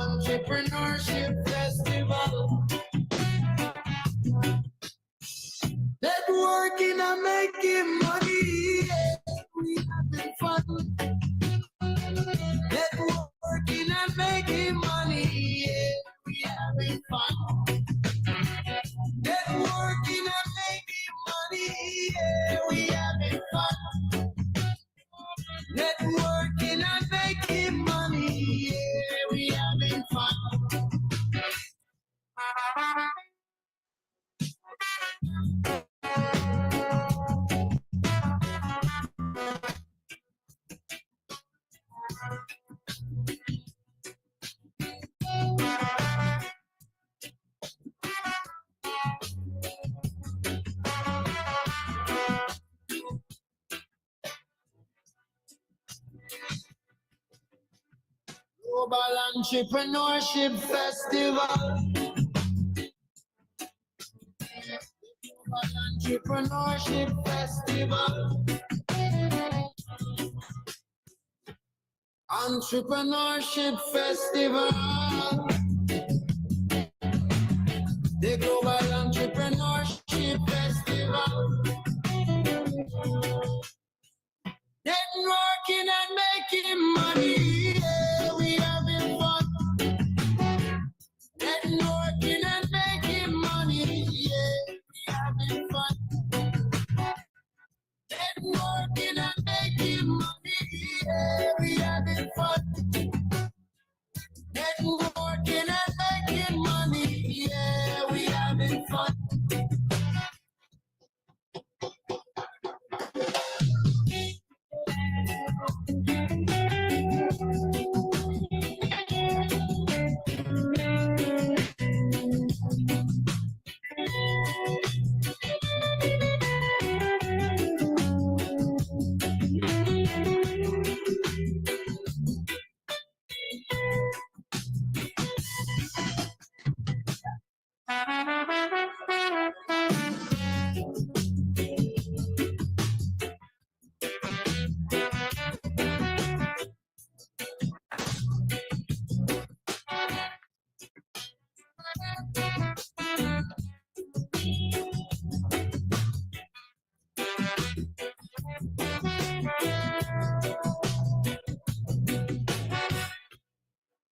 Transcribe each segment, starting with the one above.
Entrepreneurship Festival. Networking and making money. Yeah, we having fun. Networking and making money. Yeah, we having fun. Networking and making money. Yeah, we having fun. Networking and making money. Yeah, we having fun. Global Entrepreneurship Festival. Global Entrepreneurship Festival. Entrepreneurship Festival. The Global Entrepreneurship Festival. Networking and making money. Yeah, we having fun. Networking and making money. Yeah, we having fun. Networking and making money. Yeah, we having fun. Networking and making money. Yeah, we having fun.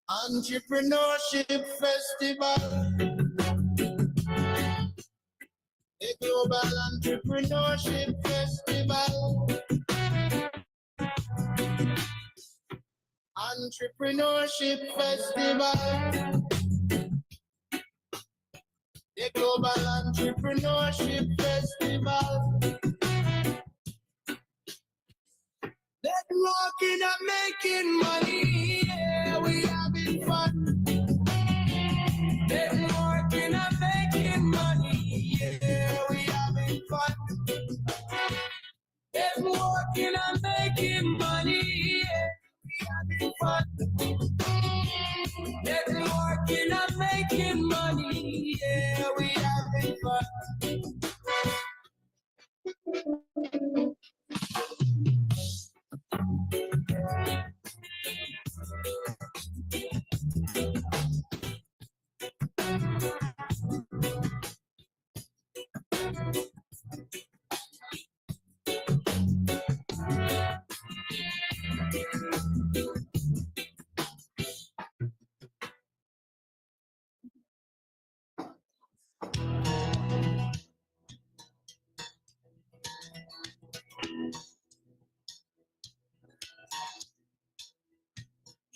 Entrepreneurship Festival. The Global Entrepreneurship Festival. Entrepreneurship Festival. The Global Entrepreneurship Festival. Networking and making money. Yeah, we having fun. Networking and making money. Yeah, we having fun. Networking and making money. Yeah, we having fun. Networking and making money. Yeah, we having fun.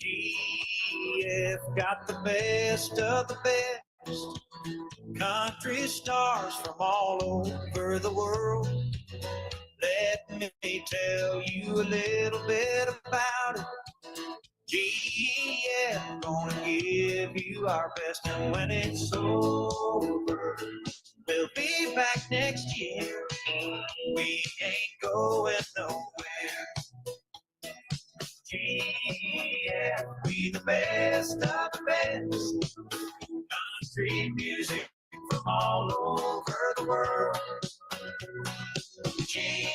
GF got the best of the best. Country stars from all over the world. Let me tell you a little bit about it. GF gonna give you our best, and when it's over, we'll be back next year. We ain't going nowhere. GF, we the best of the best. Country music from all over the world. GF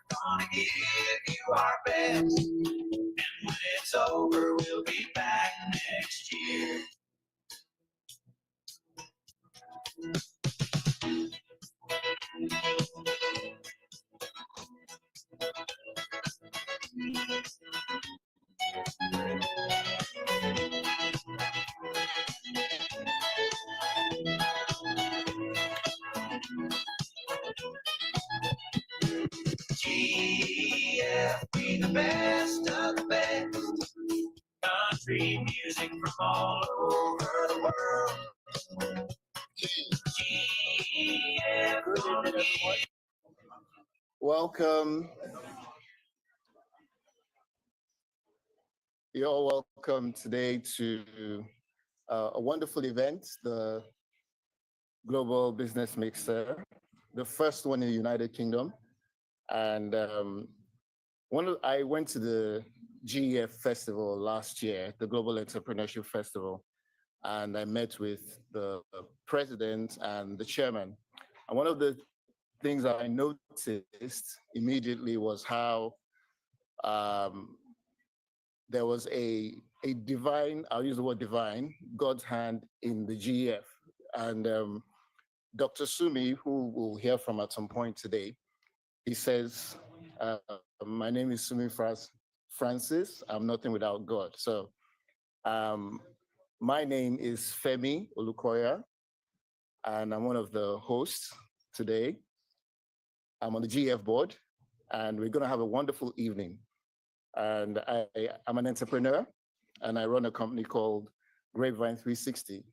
gonna give you our best, and when it's over, we'll be back next GF, we the best of the best. Country music from all over the world. GF. Welcome. You're all welcome today to a wonderful event, the Global Business Mixer, the first one in the United Kingdom. And I went to the GEF Festival last year, the Global Entrepreneurship Festival, and I met with the president and the chairman. And one of the things that I noticed immediately was how there was a divine, I'll use the word divine, God's hand in the GEF. And Dr. Sumi, who we'll hear from at some point today, he says, my name is Sumi Francis, I'm nothing without God. So my name is Femi Olukoya, and I'm one of the hosts today. I'm on the GEF board, and we're gonna have a wonderful evening. And I'm an entrepreneur, and I run a company called Grapevine 360.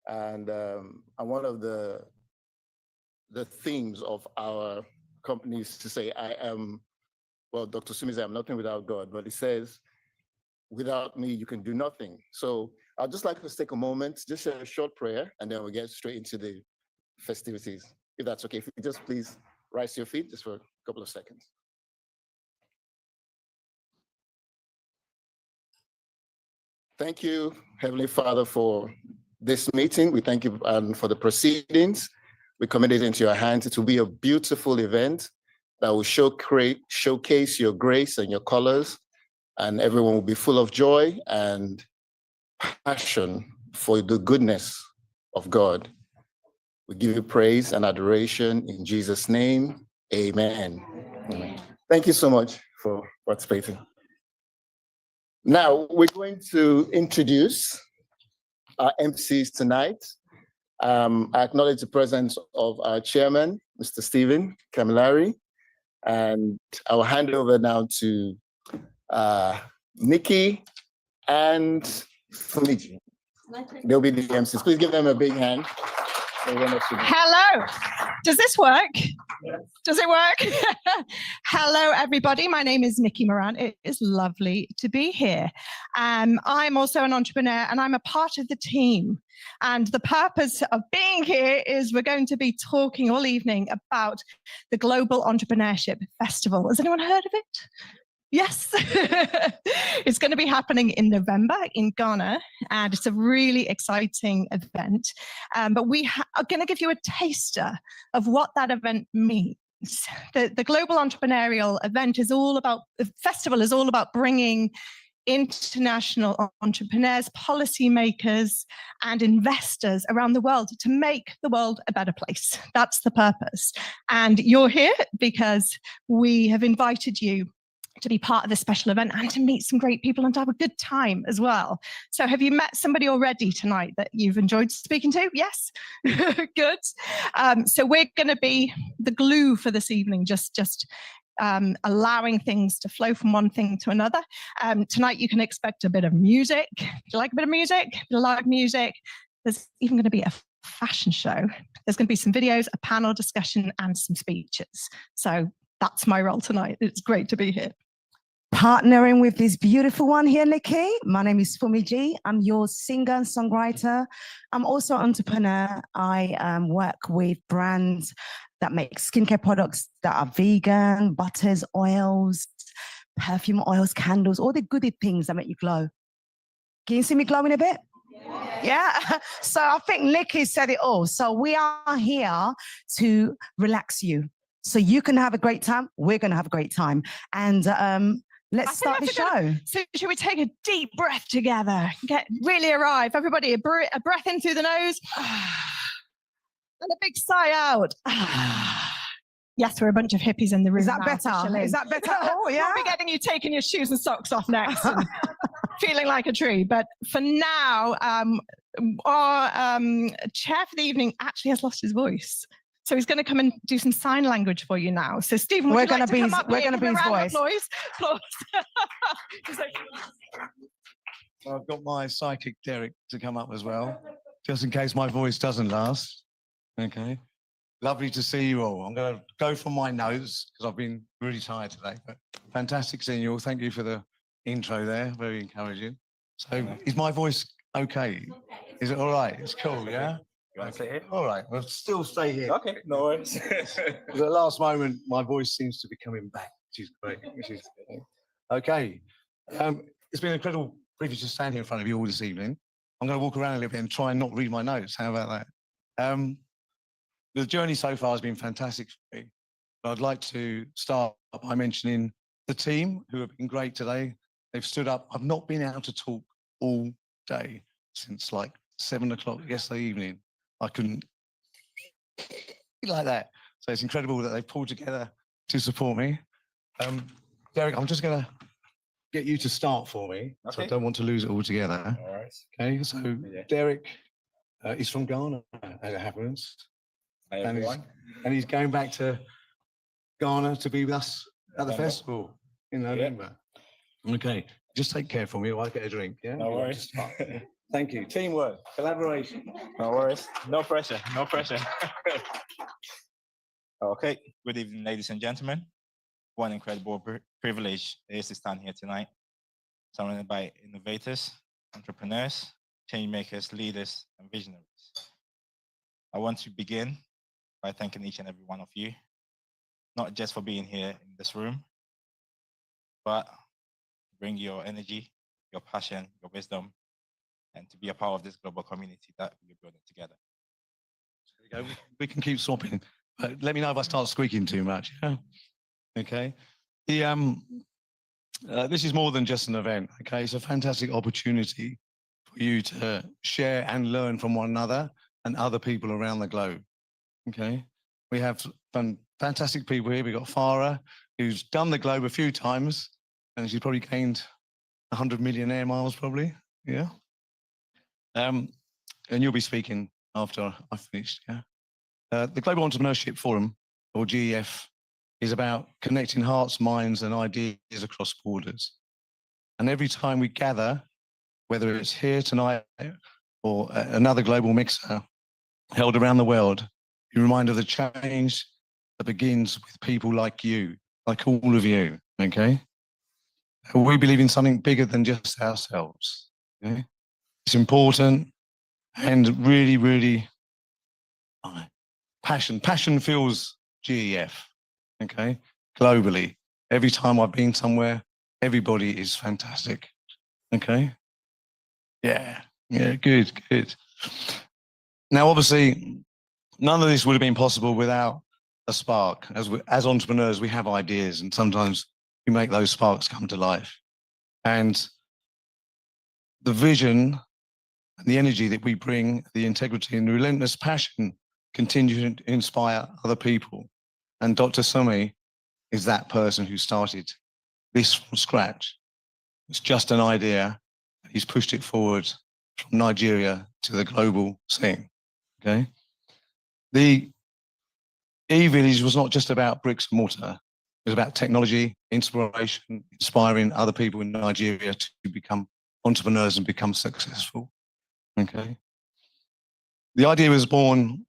And one of the themes of our company is to say, Dr. Sumi says, I'm nothing without God, but he says, without me, you can do nothing. So I'd just like us to take a moment, just share a short prayer, and then we'll get straight into the festivities, if that's okay. If you just please rise to your feet just for a couple of seconds. Thank you, Heavenly Father, for this meeting. We thank you for the proceedings. We commit it into your hands. It will be a beautiful event that will showcase your grace and your colors, and everyone will be full of joy and passion for the goodness of God. We give you praise and adoration in Jesus' name. Amen. Amen. Thank you so much for participating. Now, we're going to introduce our MCs tonight. I acknowledge the presence of our chairman, Mr. Stephen Camilleri, and I'll hand over now to Nikki and Fumiji. They'll be the MCs. Please give them a big hand. Hello. Does this work? Yes. Does it work? Hello, everybody. My name is Nikki Moran. It is lovely to be here. I'm also an entrepreneur, and I'm a part of the team. And the purpose of being here is we're going to be talking all evening about the Global Entrepreneurship Festival. Has anyone heard of it? Yes, it's going to be happening in November in Ghana, and it's a really exciting event. But we are going to give you a taster of what that event means. The Global Entrepreneurial event is all about, the festival is all about bringing international entrepreneurs, policymakers, and investors around the world to make the world a better place. That's the purpose. And you're here because we have invited you to be part of this special event and to meet some great people and to have a good time as well. So have you met somebody already tonight that you've enjoyed speaking to? Yes, good. So we're going to be the glue for this evening, just allowing things to flow from one thing to another. Tonight you can expect a bit of music. Do you like a bit of music? A bit of live music. There's even going to be a fashion show. There's going to be some videos, a panel discussion, and some speeches. So that's my role tonight. It's great to be here. Partnering with this beautiful one here, Nikki. My name is Fumiji. I'm your singer and songwriter. I'm also an entrepreneur. I work with brands that make skincare products that are vegan, butters, oils, perfume oils, candles, all the goody things that make you glow. Can you see me glowing a bit? Yeah. So I think Nikki said it all. So we are here to relax you. So you can have a great time. We're going to have a great time. And let's start the show. So should we take a deep breath together? Really arrive. Everybody, a breath in through the nose. And a big sigh out. Yes, we're a bunch of hippies in the room. Is that now, better? officially. Is that better? Oh, yeah. We'll be getting you taking your shoes and socks off next, and feeling like a tree. But for now, our chair for the evening actually has lost his voice. So he's going to come and do some sign language for you now. So Stephen, would We're you like gonna to be come his- up we're here, gonna give be a his round of voice. applause? He's like, I've got my psychic Derek to come up as well, just in case my voice doesn't last. Okay. Lovely to see you all. I'm going to go from my notes because I've been really tired today. But fantastic seeing you all. Thank you for the intro there. Very encouraging. So is my voice okay? Is it all right? It's cool, yeah? You want to sit here? All right. We'll still stay here. Okay, no worries. At the last moment, my voice seems to be coming back, which is great. Okay. It's been an incredible privilege to stand here in front of you all this evening. I'm going to walk around a little bit and try and not read my notes. How about that? The journey so far has been fantastic for me. But I'd like to start by mentioning the team who have been great today. They've stood up. I've not been able to talk all day since like 7 o'clock yesterday evening. I couldn't like that. So it's incredible that they've pulled together to support me. Derek, I'm just going to get you to start for me. So I Okay. don't want to lose it all together. All right. Okay, so Yeah. Derek is from Ghana, as it happens. Hi, And everyone. And he's going back to Ghana to be with us at the November. festival in November. Okay, just take care for me while I get a drink. Yeah. No You want to worries. start? Thank you. Teamwork, collaboration. No worries. No pressure. No pressure. Okay. Good evening, ladies and gentlemen. What an incredible privilege it is to stand here tonight, surrounded by innovators, entrepreneurs, change makers, leaders, and visionaries. I want to begin by thanking each and every one of you, not just for being here in this room, but bring your energy, your passion, your wisdom, and to be a part of this global community that we're building together. There we go. We can keep swapping. But let me know if I start squeaking too much. Yeah. Okay. This is more than just an event. Okay, it's a fantastic opportunity for you to share and learn from one another and other people around the globe. Okay, we have some fantastic people here. We've got Farah, who's done the globe a few times, and she's probably gained 100 million air miles, probably. Yeah. And you'll be speaking after I finished. Yeah. The Global Entrepreneurship Forum, or GEF, is about connecting hearts, minds, and ideas across borders. And every time we gather, whether it's here tonight or another global mixer held around the world, you remind of the change that begins with people like you, like all of you. Okay. We believe in something bigger than just ourselves. Okay? It's important and really, really passion fuels GEF. Okay, globally, every time I've been somewhere, everybody is fantastic. Okay, yeah, good. Now, obviously, none of this would have been possible without a spark. As entrepreneurs, we have ideas, and sometimes we make those sparks come to life. And the vision and the energy that we bring, the integrity and the relentless passion continue to inspire other people. And Dr. Sumi is that person who started this from scratch. It's just an idea. He's pushed it forward from Nigeria to the global scene. Okay. The e-village was not just about bricks and mortar. It was about technology, inspiration, inspiring other people in Nigeria to become entrepreneurs and become successful. Okay. The idea was born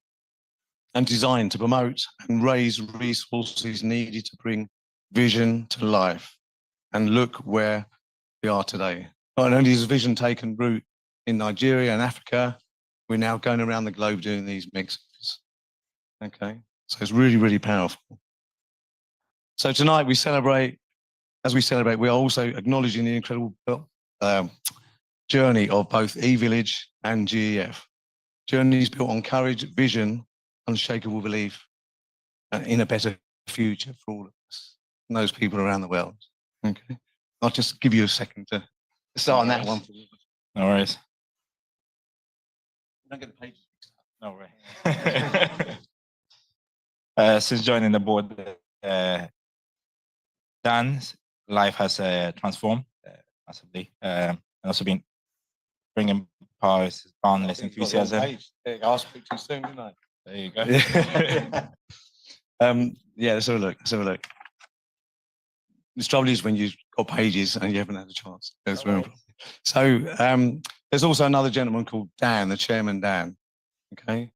and designed to promote and raise resources needed to bring vision to life. And look where we are today. Not only is vision taken root in Nigeria and Africa, we're now going around the globe doing these mixes. Okay, so it's really, really powerful. So tonight we celebrate, as we celebrate, we are also acknowledging the incredible journey of both e-village and GEF. Journeys built on courage, vision, unshakable belief in a better future for all of us and those people around the world. Okay, I'll just give you a second to start on that one. No worries. Don't get the pages mixed up. No worries. Since joining the board, Dan's life has transformed massively, and also been bringing powers, boundless enthusiasm. I'll speak to you soon, didn't I? There you go. Yeah, let's have a look. Let's have a look. The trouble is when you've got pages and you haven't had a chance. That's very important. So there's also another gentleman called Dan, the chairman Dan. Okay,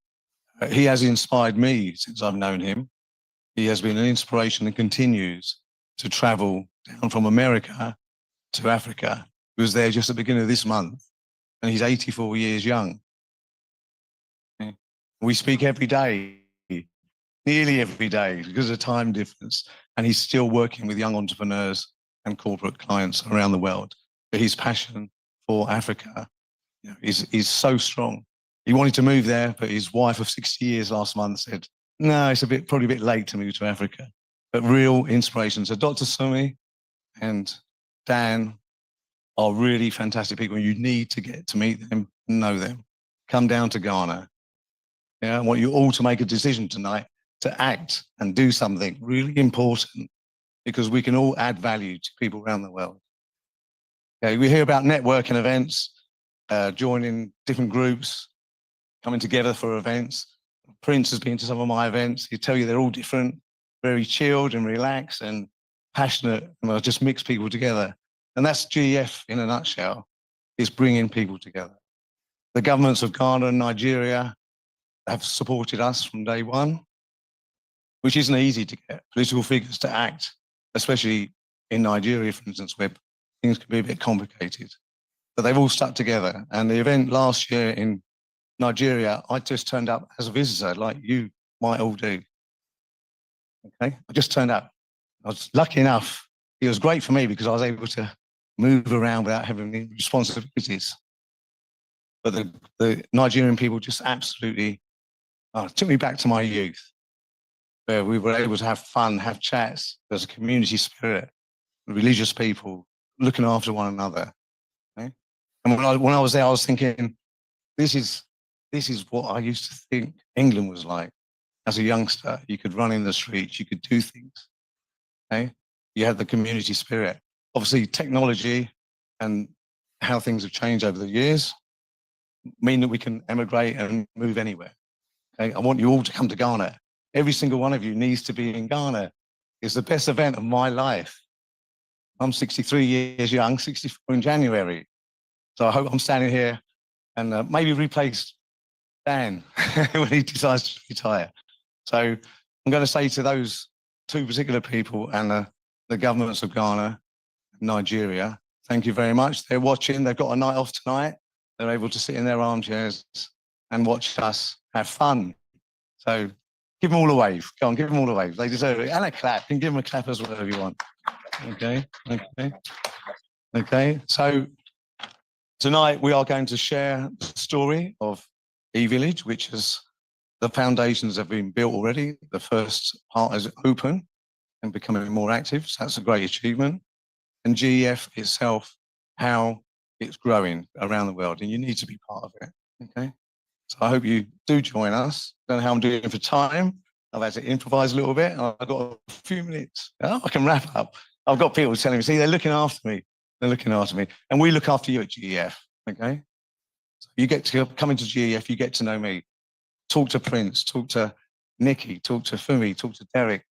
he has inspired me since I've known him. He has been an inspiration and continues to travel down from America to Africa. He was there just at the beginning of this month, and he's 84 years young. Okay. We speak every day, nearly every day, because of the time difference, and he's still working with young entrepreneurs and corporate clients around the world. But his passion for Africa, is so strong. He wanted to move there, but his wife of 60 years last month said, no, it's probably a bit late to move to Africa. But real inspiration. So Dr. Sumi and Dan are really fantastic people. You need to get to meet them, know them. Come down to Ghana. Yeah, I want you all to make a decision tonight to act and do something really important, because we can all add value to people around the world. Okay, we hear about networking events, joining different groups, coming together for events. Prince has been to some of my events. He'll tell you they're all different, very chilled and relaxed and passionate, and they'll just mix people together. And that's GEF in a nutshell, is bringing people together. The governments of Ghana and Nigeria have supported us from day one, which isn't easy to get political figures to act, especially in Nigeria, for instance, where things can be a bit complicated. But they've all stuck together. And the event last year in Nigeria, I just turned up as a visitor, like you might all do. Okay, I just turned up. I was lucky enough. It was great for me because I was able to move around without having any responsibilities. But the Nigerian people just absolutely took me back to my youth, where we were able to have fun, have chats. There's a community spirit, religious people looking after one another. Okay? And when I was there, I was thinking, this is what I used to think England was like. As a youngster, you could run in the streets, you could do things. Okay? You had the community spirit. Obviously, technology and how things have changed over the years mean that we can emigrate and move anywhere. Okay? I want you all to come to Ghana. Every single one of you needs to be in Ghana. It's the best event of my life. I'm 63 years young, 64 in January. So I hope I'm standing here and maybe replace Dan when he decides to retire. So I'm going to say to those two particular people and the governments of Ghana and Nigeria, thank you very much. They're watching. They've got a night off tonight. They're able to sit in their armchairs and watch us have fun. So give them all a wave. Go on, give them all a wave. They deserve it. And a clap. You can give them a clap as well if you want. Okay, okay. Okay, so tonight we are going to share the story of eVillage, which is the foundations have been built already. The first part is open and becoming more active. So that's a great achievement. And GEF itself, how it's growing around the world, and you need to be part of it. Okay. So I hope you do join us. Don't know how I'm doing for time. I've had to improvise a little bit. I've got a few minutes. Oh, I can wrap up. I've got people telling me, see, they're looking after me. They're looking after me. And we look after you at GEF. Okay. So you get to come into GEF, you get to know me. Talk to Prince, talk to Nikki, talk to Fumi, talk to Derek.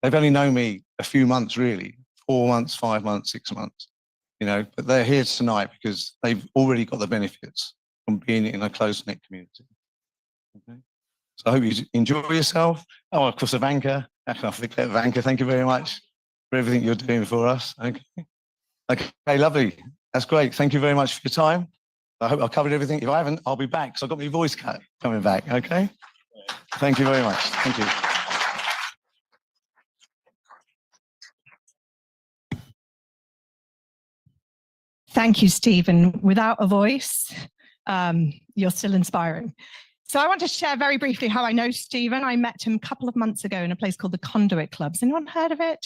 They've only known me a few months, really. 4 months, 5 months, 6 months, but they're here tonight because they've already got the benefits from being in a close-knit community. Okay. So I hope you enjoy yourself. Oh, of course, Ivanka. How can I forget Ivanka? Thank you very much for everything you're doing for us. Okay. Okay, lovely. That's great. Thank you very much for your time. I hope I've covered everything. If I haven't, I'll be back because I've got my voice cut coming back. Okay. Thank you very much. Thank you. Thank you, Stephen. Without a voice, you're still inspiring. So I want to share very briefly how I know Stephen. I met him a couple of months ago in a place called the Conduit Club. Has anyone heard of it?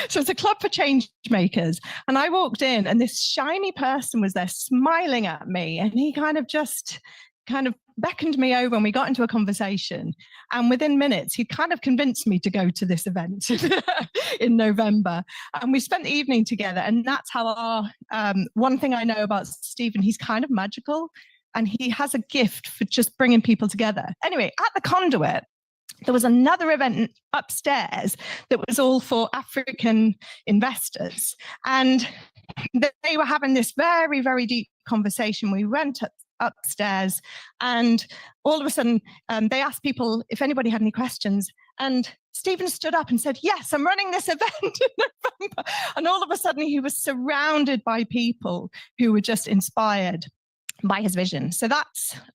So it's a club for change makers. And I walked in and this shiny person was there smiling at me. And he kind of just kind of beckoned me over and we got into a conversation. And within minutes, he kind of convinced me to go to this event in November. And we spent the evening together. And that's how our, one thing I know about Stephen, he's kind of magical and he has a gift for just bringing people together. Anyway, at the Conduit, there was another event upstairs that was all for African investors. And they were having this very, very deep conversation. We went upstairs and all of a sudden they asked people if anybody had any questions. And Stephen stood up and said, yes, I'm running this event in November. And all of a sudden he was surrounded by people who were just inspired by his vision. So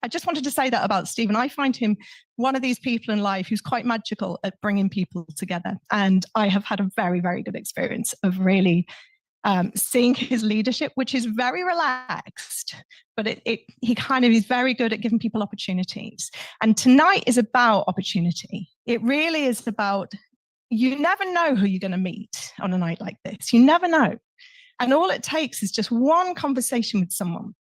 I just wanted to say that about Stephen. I find him one of these people in life who's quite magical at bringing people together. And I have had a very, very good experience of really seeing his leadership, which is very relaxed, but he kind of is very good at giving people opportunities. And tonight is about opportunity. It really is about, you never know who you're going to meet on a night like this. You never know. And all it takes is just one conversation with someone,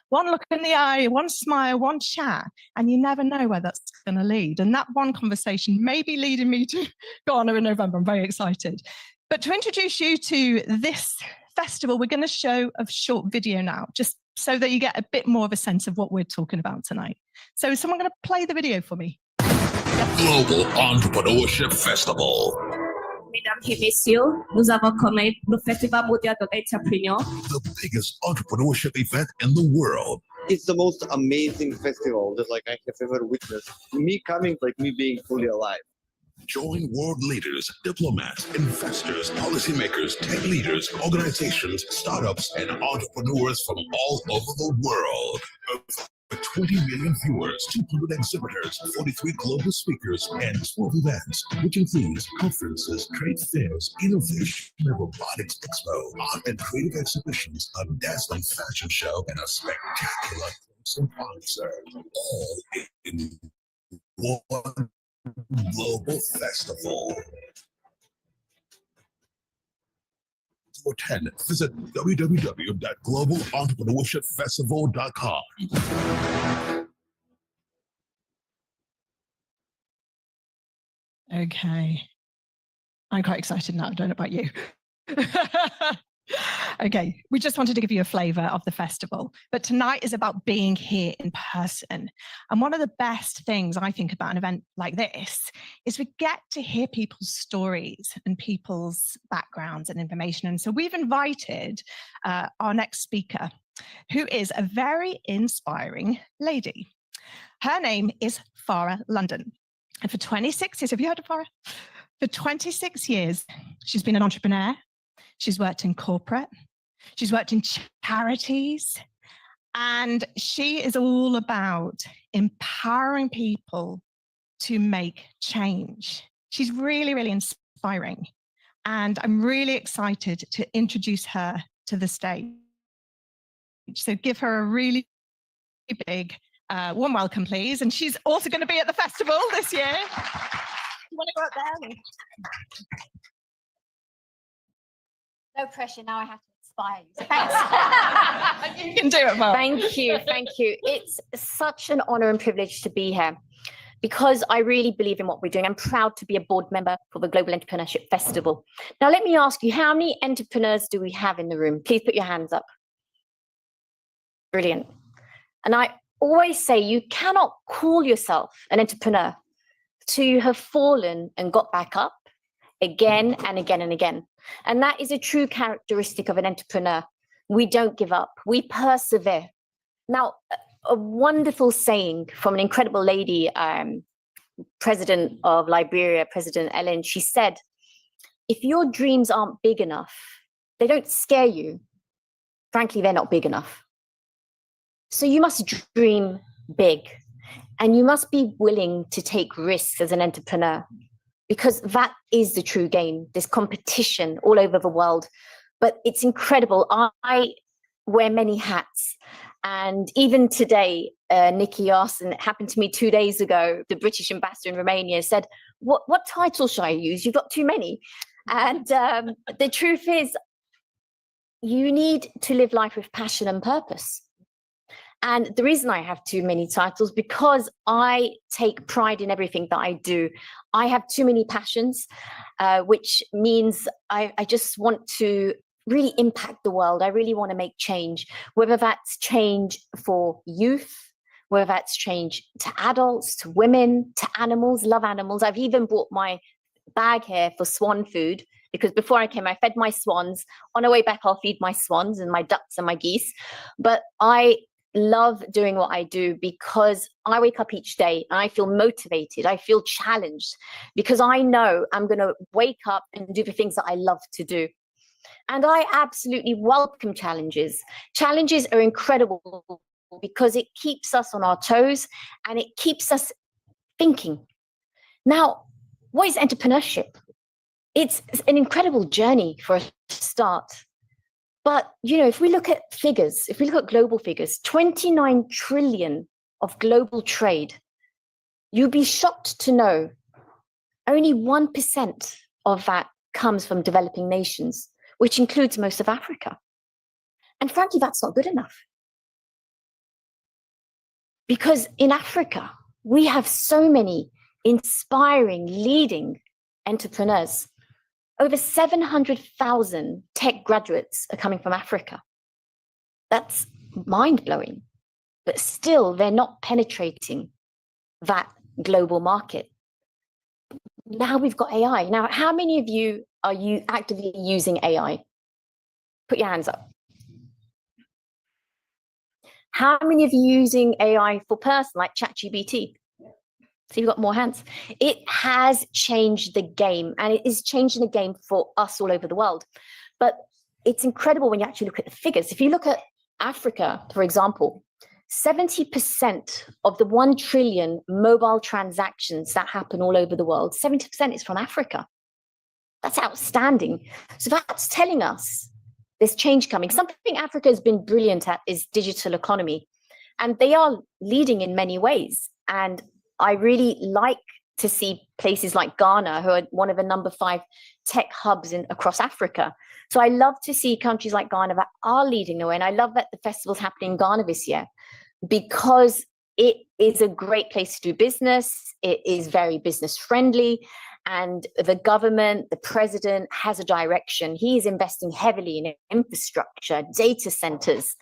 one look in the eye, one smile, one chat, and you never know where that's going to lead. And that one conversation may be leading me to Ghana in November. I'm very excited. But to introduce you to this festival, we're going to show a short video now, just so that you get a bit more of a sense of what we're talking about tonight. So is someone going to play the video for me? Global Entrepreneurship Festival. Mesdames et messieurs, nous avons commis le Festival mondial de l'entrepreneur. The biggest entrepreneurship event in the world. It's the most amazing festival that like I have ever witnessed. Me coming, like me being fully alive. Join world leaders, diplomats, investors, policymakers, tech leaders, organizations, startups, and entrepreneurs from all over the world. Over 20 million viewers, 200 exhibitors, 43 global speakers, and 12 events, which includes conferences, trade fairs, innovation, and robotics expo, art and creative exhibitions, a dazzling fashion show, and a spectacular close concert, all in one global festival. To attend, visit www.globalentrepreneurshipfestival.com. Okay. I'm quite excited now. I don't know about you. Okay, we just wanted to give you a flavor of the festival, but tonight is about being here in person. And one of the best things I think about an event like this is we get to hear people's stories and people's backgrounds and information. And so we've invited our next speaker, who is a very inspiring lady. Her name is Farah London. And for 26 years, have you heard of Farah? For 26 years, she's been an entrepreneur. She's worked in corporate, she's worked in charities, and she is all about empowering people to make change. She's really, really inspiring. And I'm really excited to introduce her to the stage. So give her a really big warm welcome, please. And she's also going to be at the festival this year. You want to go up there? No pressure. Now I have to inspire you. So thanks. You can do it, Mark. Thank you. Thank you. It's such an honor and privilege to be here because I really believe in what we're doing. I'm proud to be a board member for the Global Entrepreneurship Festival. Now, let me ask you, how many entrepreneurs do we have in the room? Please put your hands up. Brilliant. And I always say you cannot call yourself an entrepreneur to have fallen and got back up again and again and again. And that is a true characteristic of an entrepreneur. We don't give up. We persevere. Now, a wonderful saying from an incredible lady, President of Liberia, President Ellen, she said, if your dreams aren't big enough, they don't scare you. Frankly, they're not big enough. So you must dream big, and you must be willing to take risks as an entrepreneur, because that is the true game. There's competition all over the world, but it's incredible. I wear many hats. And even today, Nikki asked, and it happened to me 2 days ago, the British ambassador in Romania said, what title should I use? You've got too many. And the truth is, you need to live life with passion and purpose. And the reason I have too many titles, because I take pride in everything that I do. I have too many passions, which means I just want to really impact the world. I really want to make change, whether that's change for youth, whether that's change to adults, to women, to animals, love animals. I've even bought my bag here for swan food, because before I came, I fed my swans. On the way back, I'll feed my swans and my ducks and my geese. But I love doing what I do because I wake up each day and I feel motivated. I feel challenged because I know I'm going to wake up and do the things that I love to do. And I absolutely welcome challenges. Challenges are incredible because it keeps us on our toes and it keeps us thinking. Now, what is entrepreneurship? It's an incredible journey for a start. But, you know, if we look at figures, if we look at global figures, 29 trillion of global trade, you'd be shocked to know only 1% of that comes from developing nations, which includes most of Africa. And frankly, that's not good enough. Because in Africa, we have so many inspiring, leading entrepreneurs. Over 700,000 tech graduates are coming from Africa. That's mind-blowing. But still, they're not penetrating that global market. Now we've got AI. Now, how many of you are actively using AI? Put your hands up. How many of you using AI for person, like ChatGPT? So you've got more hands. It has changed the game, and it is changing the game for us all over the world. But it's incredible when you actually look at the figures. If you look at Africa, for example, 70% of the 1 trillion mobile transactions that happen all over the world, 70% is from Africa. That's outstanding. So that's telling us there's change coming. Something Africa has been brilliant at is digital economy, and they are leading in many ways. And I really like to see places like Ghana, who are one of the number 5 tech hubs across Africa. So I love to see countries like Ghana that are leading the way. And I love that the festival's happening in Ghana this year because it is a great place to do business. It is very business friendly. And the government, the president has a direction. He is investing heavily in infrastructure, data centers.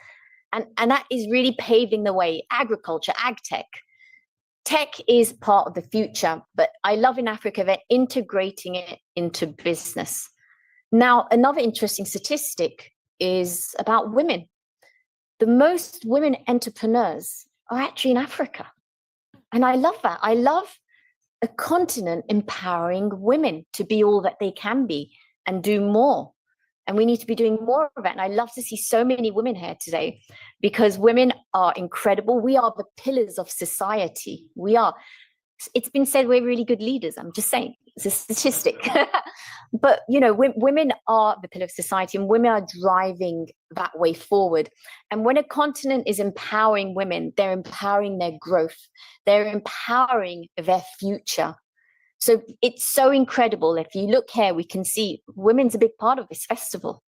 And that is really paving the way. Agriculture, ag tech. Tech is part of the future, but I love in Africa, they're integrating it into business. Now, another interesting statistic is about women. The most women entrepreneurs are actually in Africa. And I love that. I love a continent empowering women to be all that they can be and do more. And we need to be doing more of it. And I love to see so many women here today because women are incredible. We are the pillars of society. We are. It's been said we're really good leaders. I'm just saying, it's a statistic. But, you know, women are the pillar of society and women are driving that way forward. And when a continent is empowering women, they're empowering their growth. They're empowering their future. So it's so incredible. If you look here, we can see women's a big part of this festival.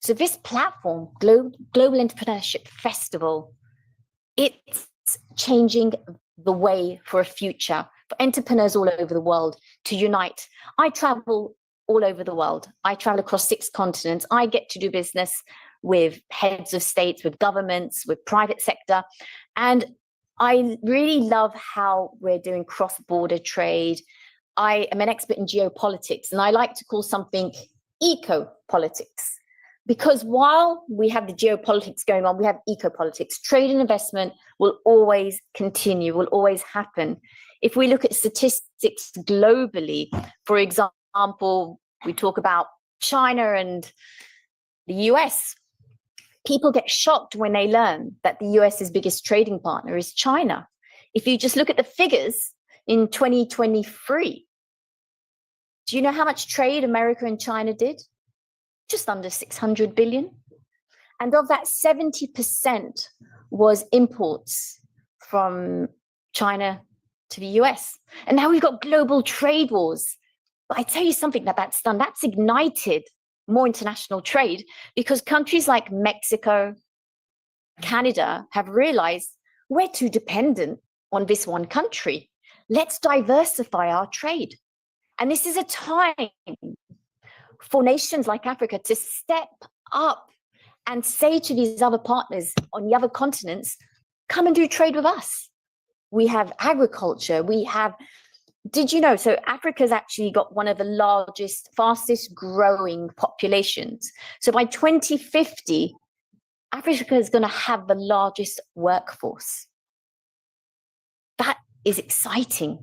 So this platform, Global Entrepreneurship Festival, it's changing the way for a future for entrepreneurs all over the world to unite. I travel all over the world. I travel across 6 continents. I get to do business with heads of states, with governments, with private sector. And I really love how we're doing cross-border trade. I am an expert in geopolitics, and I like to call something eco-politics. Because while we have the geopolitics going on, we have eco-politics. Trade and investment will always continue, will always happen. If we look at statistics globally, for example, we talk about China and the US. People get shocked when they learn that the US's biggest trading partner is China. If you just look at the figures in 2023, do you know how much trade America and China did? Just under 600 billion. And of that, 70% was imports from China to the US. And now we've got global trade wars. But I tell you something that's done, that's ignited more international trade because countries like Mexico, Canada have realized we're too dependent on this one country. Let's diversify our trade. And this is a time for nations like Africa to step up and say to these other partners on the other continents, come and do trade with us. We have agriculture, we have, did you know, so Africa's actually got one of the largest, fastest growing populations. So by 2050, Africa is going to have the largest workforce. That is exciting.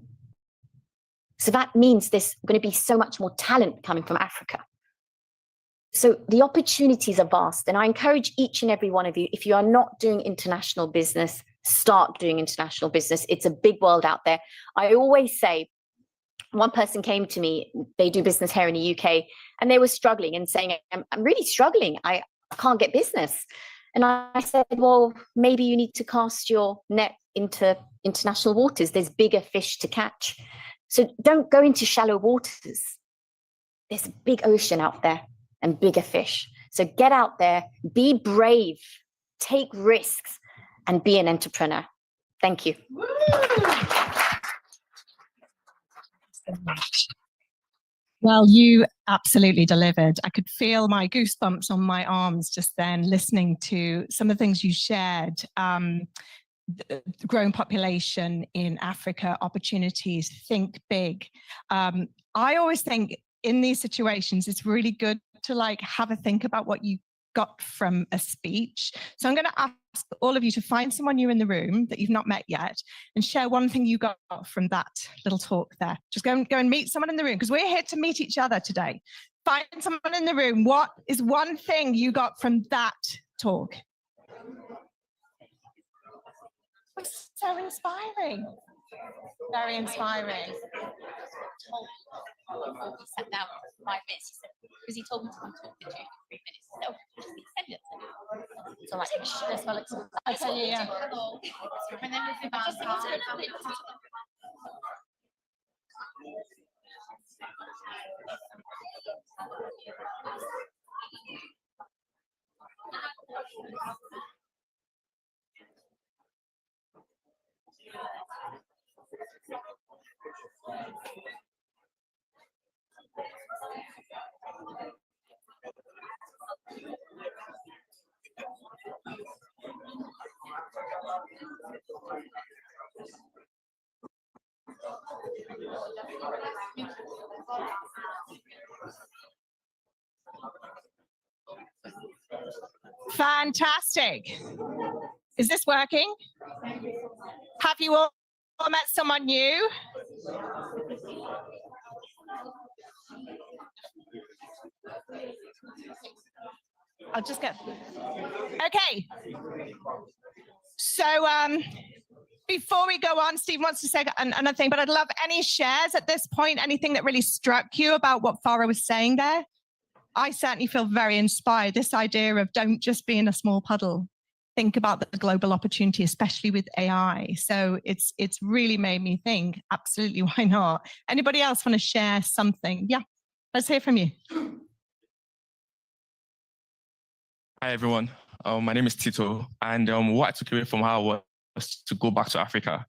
So that means there's going to be so much more talent coming from Africa. So the opportunities are vast. And I encourage each and every one of you, if you are not doing international business, start doing international business. It's a big world out there. I always say, one person came to me, they do business here in the UK, and they were struggling and saying, I'm really struggling. I can't get business. And I said, well, maybe you need to cast your net into international waters. There's bigger fish to catch. So don't go into shallow waters. There's a big ocean out there and bigger fish. So get out there, be brave, take risks, and be an entrepreneur. Thank you. Well, you absolutely delivered. I could feel my goosebumps on my arms just then listening to some of the things you shared. The growing population in Africa, opportunities, think big. I always think in these situations, it's really good to like have a think about what you got from a speech. So I'm going to ask all of you to find someone new in the room that you've not met yet and share one thing you got from that little talk there. Just go and meet someone in the room because we're here to meet each other today. Find someone in the room. What is one thing you got from that talk? It's so inspiring. Very inspiring. He sat down for 5 minutes, he said, because he told me to come talk for 2 to 3 minutes. So just be sentence. So like, that's well, it's I tell you, yeah. hello. And then we found Fantastic. Is this working? Have you all met someone new? I'll just get. Okay. So before we go on, Steve wants to say another thing, but I'd love any shares at this point, anything that really struck you about what Farah was saying there. I certainly feel very inspired. This idea of don't just be in a small puddle. Think about the global opportunity, especially with AI. So it's really made me think, absolutely, why not? Anybody else want to share something? Yeah, let's hear from you. Hi, everyone. My name is Tito. And what I took away from her was to go back to Africa.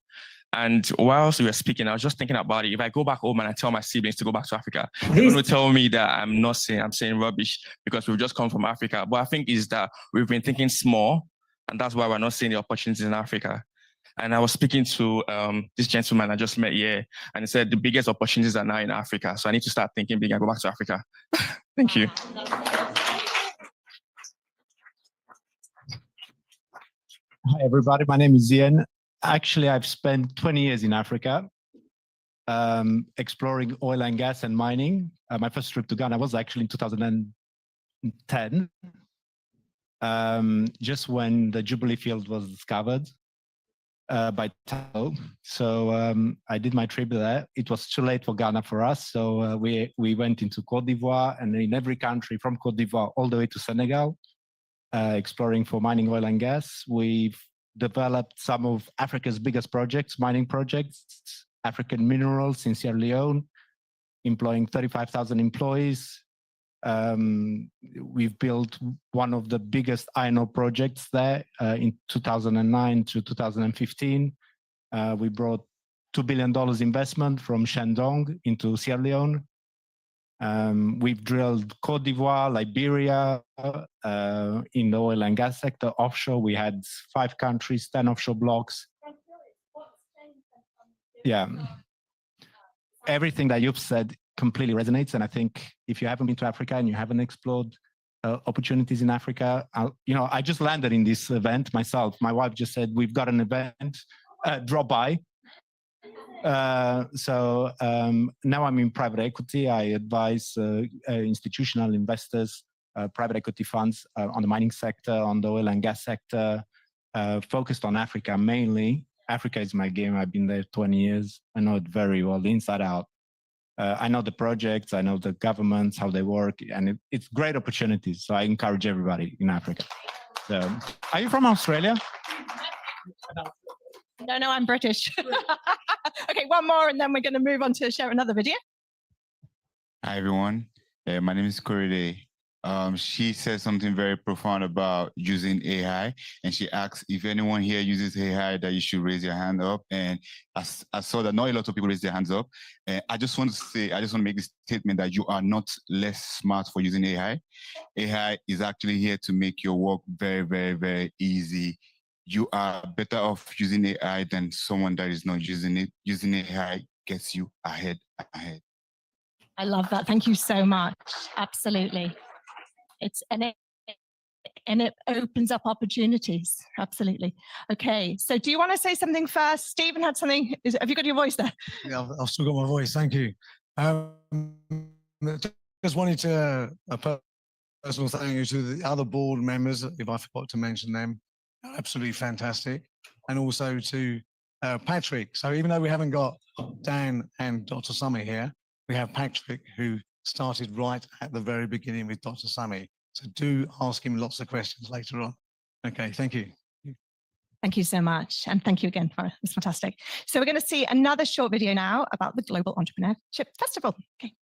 And whilst we were speaking, I was just thinking about it. If I go back home and I tell my siblings to go back to Africa, they're going to tell me that I'm saying rubbish because we've just come from Africa. But I think is that we've been thinking small, and that's why we're not seeing the opportunities in Africa. And I was speaking to this gentleman I just met here, and he said the biggest opportunities are now in Africa. So I need to start thinking big and go back to Africa. Thank you. Hi, everybody. My name is Ian. Actually, I've spent 20 years in Africa, exploring oil and gas and mining. My first trip to Ghana was actually in 2010, just when the Jubilee field was discovered by Total. So I did my trip there. It was too late for Ghana for us. So we went into Cote d'Ivoire, and in every country from Cote d'Ivoire all the way to Senegal, exploring for mining oil and gas. We've developed some of Africa's biggest projects, mining projects, African Minerals in Sierra Leone, employing 35,000 employees. We've built one of the biggest iron ore projects there in 2009 to 2015. We brought $2 billion investment from Shandong into Sierra Leone. We've drilled Cote d'Ivoire, Liberia, in the oil and gas sector. Offshore, we had 5 countries, 10 offshore blocks. Yeah. Everything that you've said completely resonates. And I think if you haven't been to Africa and you haven't explored opportunities in Africa, I just landed in this event myself. My wife just said, we've got an event, drop by. So now I'm in private equity. I advise institutional investors, private equity funds on the mining sector, on the oil and gas sector, focused on Africa mainly. Africa is my game. I've been there 20 years. I know it very well, inside out. I know the projects, I know the governments, how they work, and it's great opportunities. So I encourage everybody in Africa. So, are you from Australia? No, I'm British. Okay, one more, and then we're going to move on to share another video. Hi, everyone. My name is Korede. She said something very profound about using AI, and she asked if anyone here uses AI that you should raise your hand up. And I saw that not a lot of people raise their hands up. And I just want to make this statement that you are not less smart for using AI. AI is actually here to make your work very, very, very easy. You are better off using AI than someone that is not using it. Using AI gets you ahead. I love that. Thank you so much. Absolutely. And it opens up opportunities. Absolutely. Okay. So do you want to say something first? Stephen had something. Have you got your voice there? Yeah, I've still got my voice. Thank you. Just wanted to a personal thank you to the other board members, if I forgot to mention them. Absolutely fantastic. And also to Patrick. So even though we haven't got Dan and Dr. Sami here, we have Patrick, who started right at the very beginning with Dr. Sami. So do ask him lots of questions later on. Okay, thank you. Thank you so much. And thank you again. It was fantastic. So we're going to see another short video now about the Global Entrepreneurship Festival. Okay.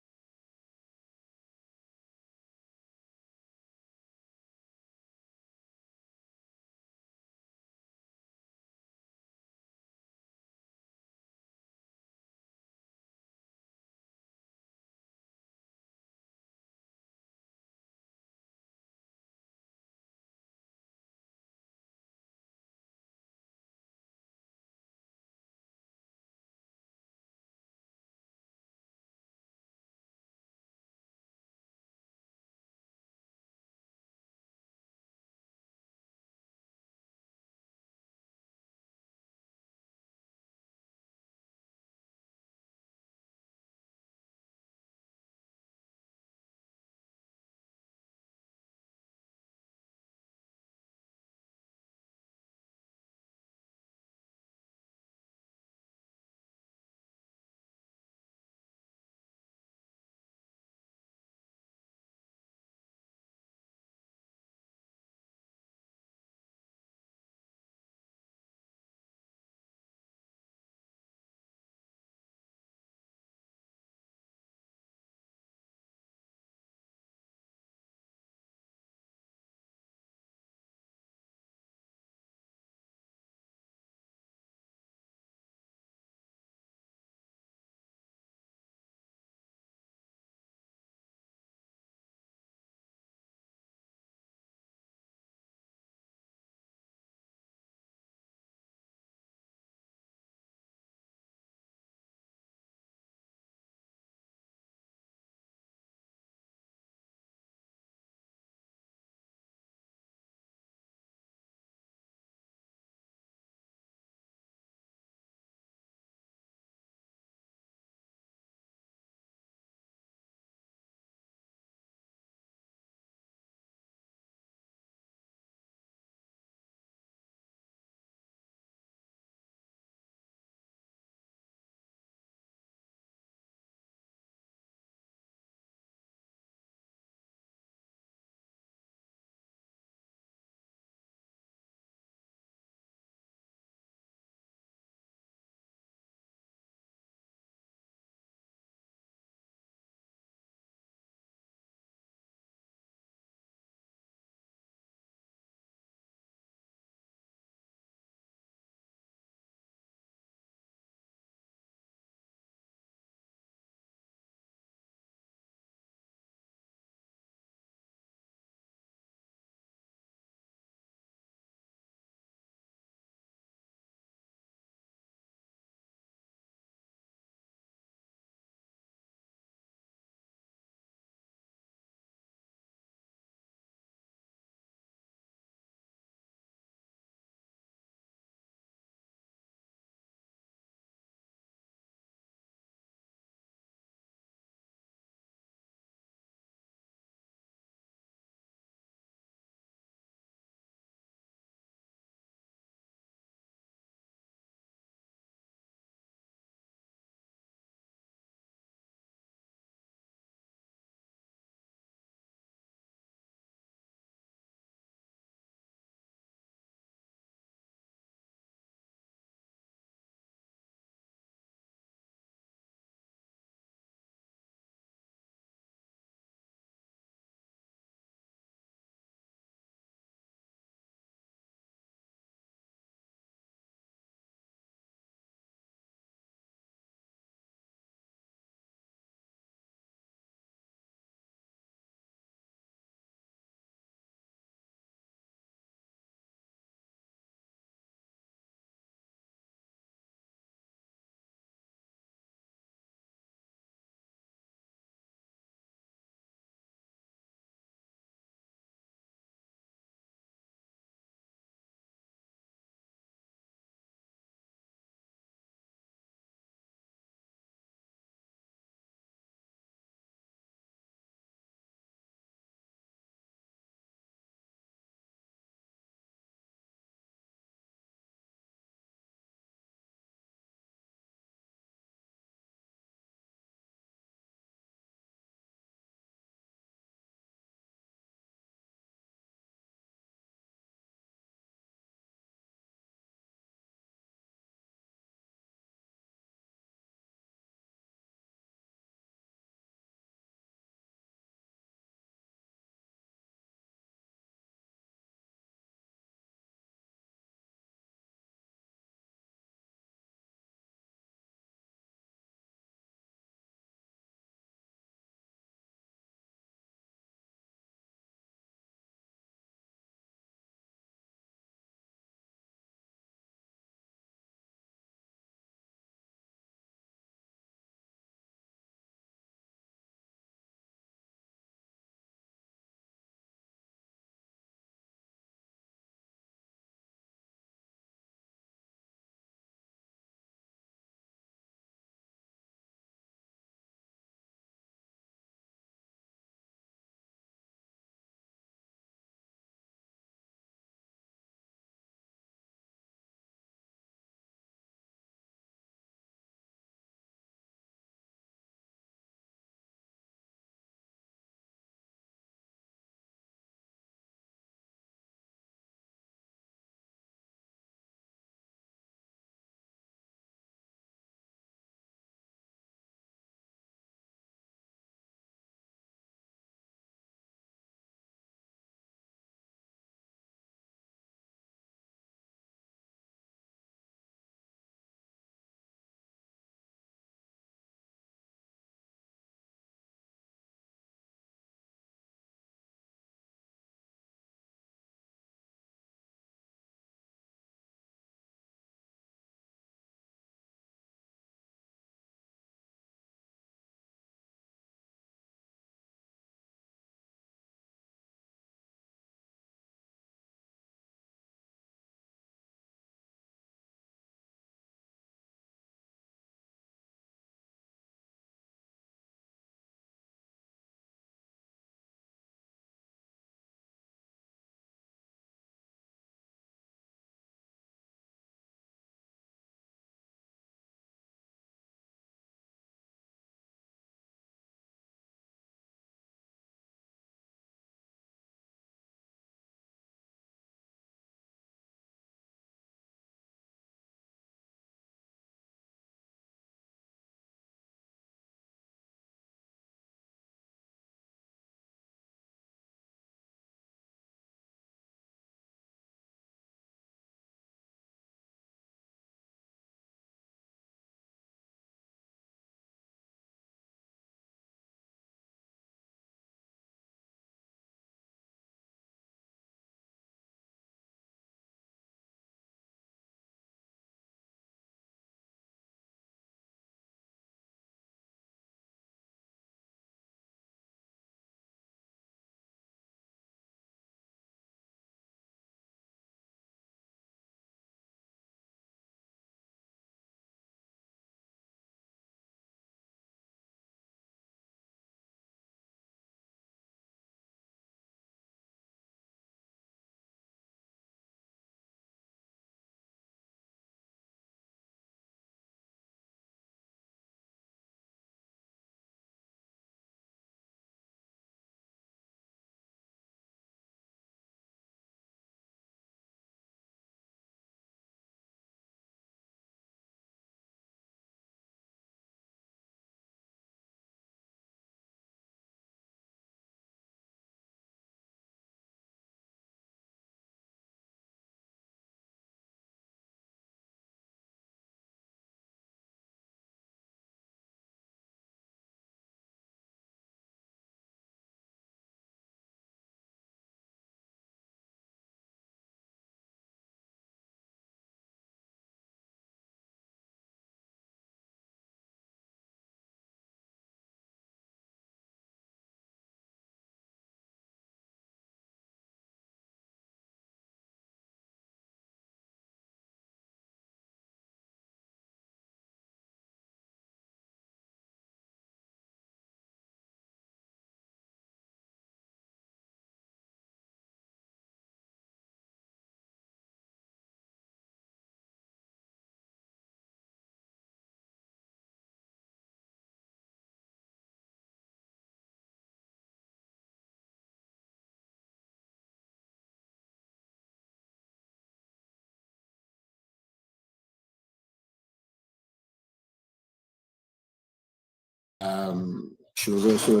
She was also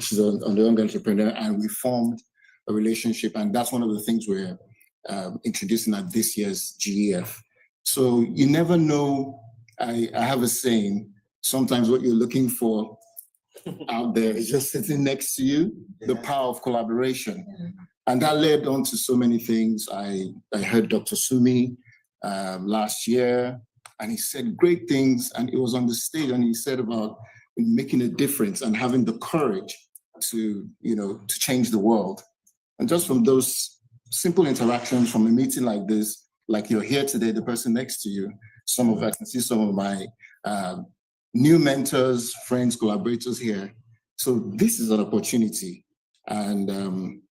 she's a young entrepreneur, and we formed a relationship. And that's one of the things we're introducing at this year's GEF. So you never know. I have a saying, sometimes what you're looking for out there is just sitting next to you, the power of collaboration. And that led on to so many things. I heard Dr. Sumi last year, and he said great things, and it was on the stage, and he said about making a difference and having the courage to change the world. And just from those simple interactions, from a meeting like this, like you're here today, the person next to you, some of us can see some of my new mentors, friends, collaborators here. So this is an opportunity. And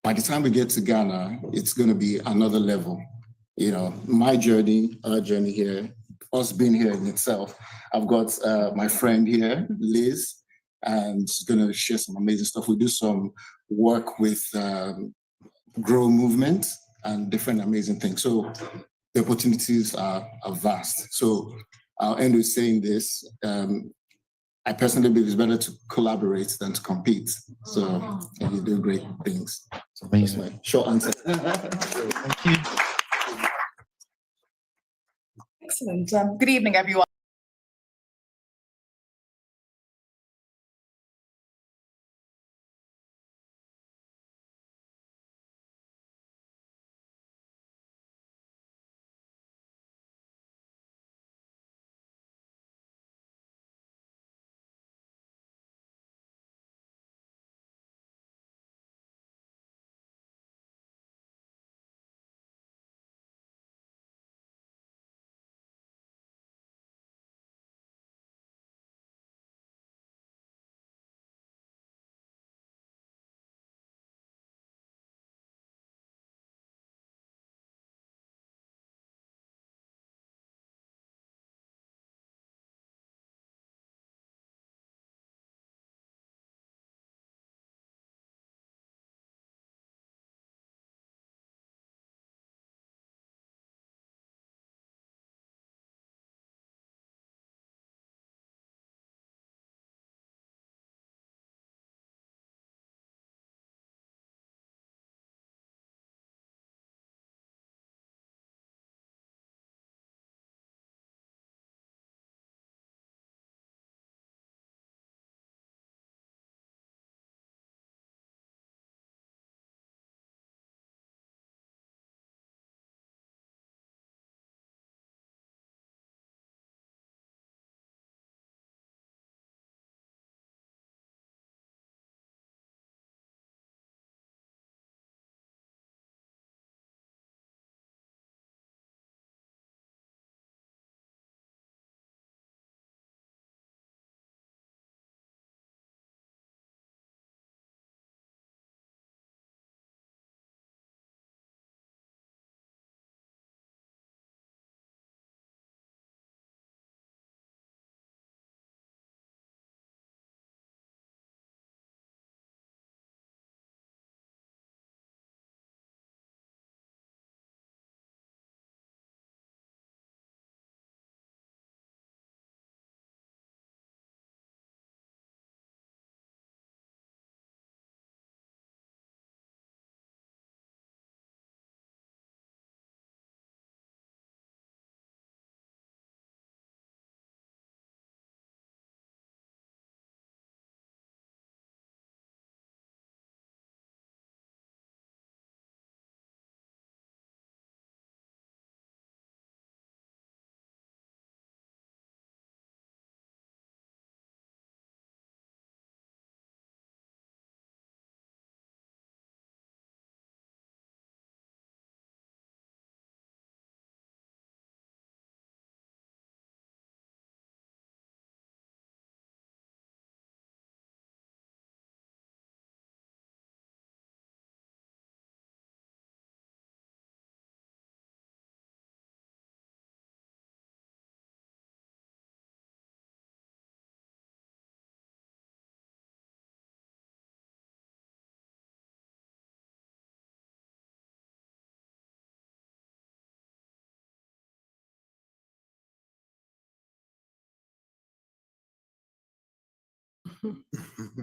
by the time we get to Ghana, it's going to be another level. My journey, our journey here, us being here in itself. I've got my friend here, Liz, and she's going to share some amazing stuff. We do some work with Grow Movement and different amazing things. So the opportunities are vast. So I'll end with saying this. I personally believe it's better to collaborate than to compete. So you do great things. So that's my short answer. Thank you. Excellent. Good evening, everyone.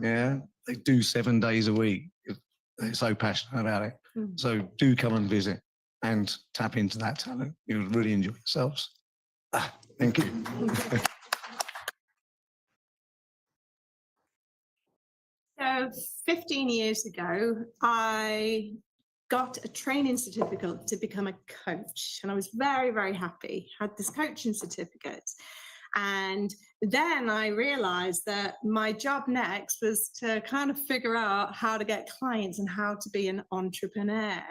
Yeah, they do 7 days a week. They're so passionate about it. So do come and visit and tap into that talent. You'll really enjoy yourselves. Thank you. So 15 years ago, I got a training certificate to become a coach, and I was very, very happy. Had this coaching certificate. And then I realized that my job next was to kind of figure out how to get clients and how to be an entrepreneur.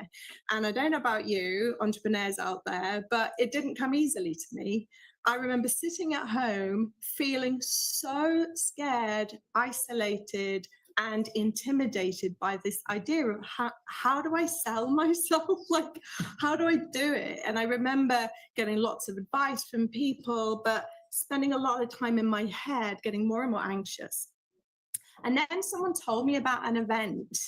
And I don't know about you, entrepreneurs out there, but it didn't come easily to me. I remember sitting at home feeling so scared, isolated, and intimidated by this idea of how do I sell myself? Like, how do I do it? And I remember getting lots of advice from people, but spending a lot of time in my head, getting more and more anxious. And then someone told me about an event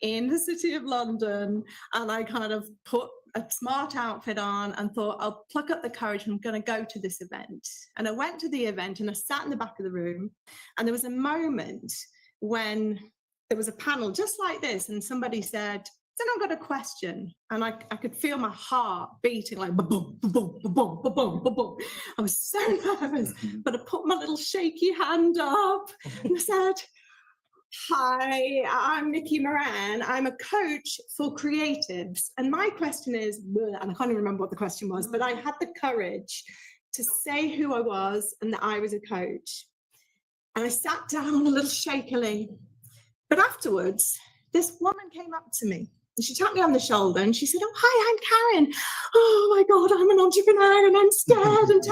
in the City of London, and I kind of put a smart outfit on and thought, I'll pluck up the courage and I'm going to go to this event. And I went to the event and I sat in the back of the room, and there was a moment when there was a panel just like this, and somebody said, "Then I've got a question," and I could feel my heart beating like boom, boom, boom, boom, boom, boom, boom. I was so nervous, but I put my little shaky hand up and I said, "Hi, I'm Nikki Moran. I'm a coach for creatives, and my question is," and I can't even remember what the question was, but I had the courage to say who I was and that I was a coach. And I sat down a little shakily, but afterwards, this woman came up to me and she tapped me on the shoulder and she said, "Oh, hi, I'm Karen. Oh my God, I'm an entrepreneur and I'm scared and